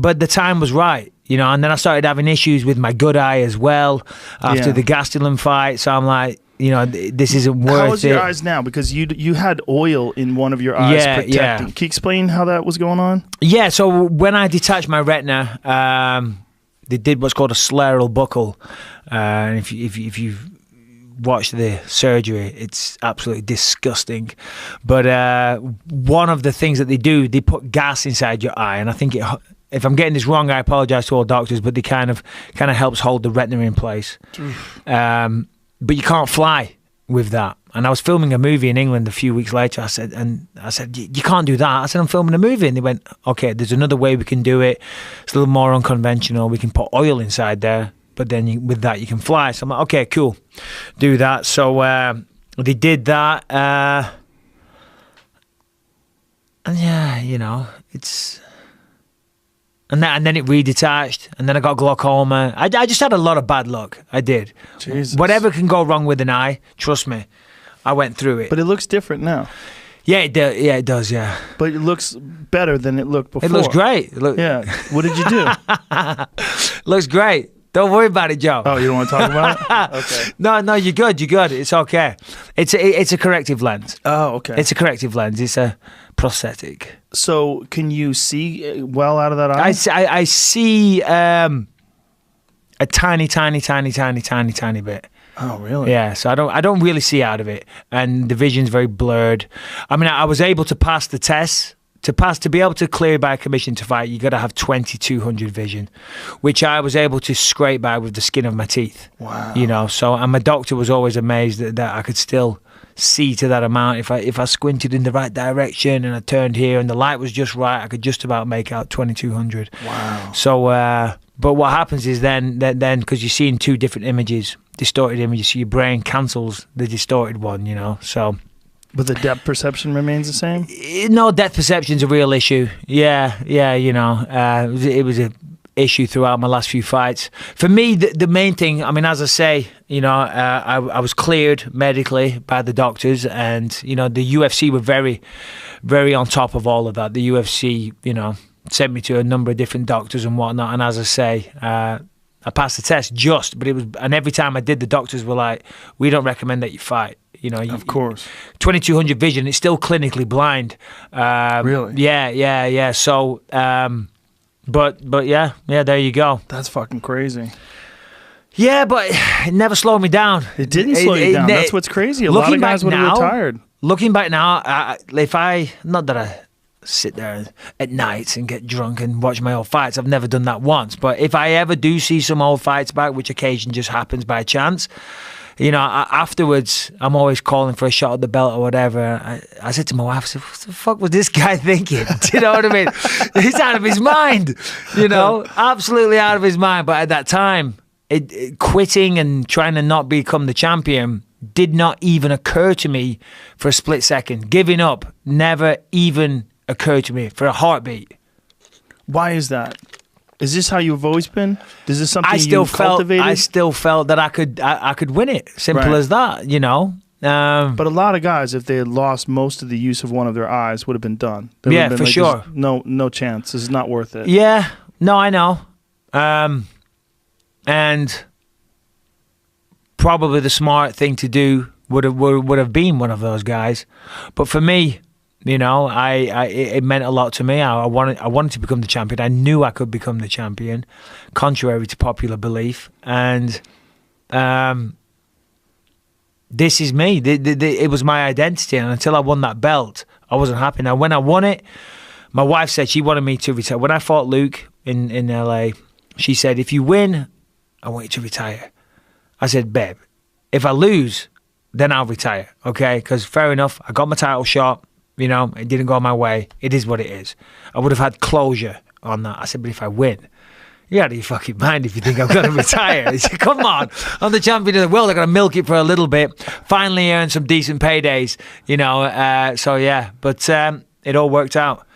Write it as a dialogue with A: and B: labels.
A: the time was right, you know. And then I started having issues with my good eye as well after the Gastelum fight. So I'm like, you know, this isn't worth it.
B: How is your eyes now? Because you had oil in one of your eyes protecting. Yeah. Can you explain how that was going on?
A: Yeah, so when I detached my retina, they did what's called a scleral buckle. And if you've watched the surgery, it's absolutely disgusting. But one of the things that they do, they put gas inside your eye, and I think if I'm getting this wrong, I apologize to all doctors, but they kind of helps hold the retina in place. But you can't fly with that. And I was filming a movie in England a few weeks later. I said, you can't do that. I said, I'm filming a movie. And they went, okay, there's another way we can do it. It's a little more unconventional. We can put oil inside there, but then with that you can fly. So I'm like, okay, cool, do that. So they did that. And yeah, you know, it's... And then it redetached, and then I got glaucoma. I just had a lot of bad luck. I did.
B: Jesus.
A: Whatever can go wrong with an eye, trust me, I went through it.
B: But it looks different now.
A: Yeah, it does. Yeah.
B: But it looks better than it looked before.
A: It looks great.
B: Yeah. What did you do?
A: Looks great. Don't worry about it, Joe.
B: Oh, you don't want to talk about it? Okay.
A: No, you're good. It's okay. It's a corrective lens.
B: Oh, okay.
A: It's a corrective lens. It's a prosthetic.
B: So, can you see well out of that eye?
A: I see a tiny bit.
B: Oh, really?
A: Yeah. So I don't really see out of it, and the vision's very blurred. I mean, I was able to pass the test. To be able to clear by commission to fight, you got to have 2200 vision, which I was able to scrape by with the skin of my teeth.
B: Wow.
A: You know. So, and my doctor was always amazed that I could still see to that amount. If I squinted in the right direction and I turned here and the light was just right, I could just about make out 2200.
B: Wow.
A: So but what happens is then because you're seeing two different images, distorted images, so your brain cancels the distorted one, you know. So
B: but the depth perception remains the same?
A: No, depth perception's a real issue. Yeah, you know, it was a issue throughout my last few fights. For me, the main thing, I mean, as I say, you know, I was cleared medically by the doctors, and, you know, the UFC were very, very on top of all of that. The UFC, you know, sent me to a number of different doctors and whatnot, and as I say, I passed the test and every time I did, the doctors were like, we don't recommend that you fight. You know,
B: of course,
A: 2200 vision, it's still clinically blind.
B: Really?
A: Yeah. So, but yeah, there you go.
B: That's fucking crazy.
A: Yeah, but it never slowed me down.
B: It didn't slow you down. That's what's crazy. A lot of guys would have retired.
A: Looking back now, not that I sit there at night and get drunk and watch my old fights. I've never done that once. But if I ever do see some old fights back, which occasion just happens by chance, you know, afterwards, I'm always calling for a shot at the belt or whatever. I said to my wife, I said, what the fuck was this guy thinking? Do you know what I mean? He's out of his mind, you know, absolutely out of his mind. But at that time, quitting and trying to not become the champion did not even occur to me for a split second. Giving up never even occurred to me for a heartbeat.
B: Why is that? Is this how you've always been? Is this something you've cultivated?
A: I still felt that I could win it. Simple as that, you know.
B: But a lot of guys, if they had lost most of the use of one of their eyes, would have been done.
A: Yeah, for sure.
B: No chance. This is not worth it.
A: Yeah. No, I know. And probably the smart thing to do would have been one of those guys. But for me, you know, it meant a lot to me. I wanted to become the champion. I knew I could become the champion, contrary to popular belief. And this is me. It was my identity. And until I won that belt, I wasn't happy. Now, when I won it, my wife said she wanted me to retire. When I fought Luke in LA, she said, if you win, I want you to retire. I said, babe, if I lose, then I'll retire, okay? Because fair enough, I got my title shot. You know, it didn't go my way. It is what it is. I would have had closure on that. I said, but if I win, you're out of your fucking mind if you think I'm going to retire. He said, come on, I'm the champion of the world. I'm going to milk it for a little bit. Finally earn some decent paydays, you know. So, yeah, but it all worked out.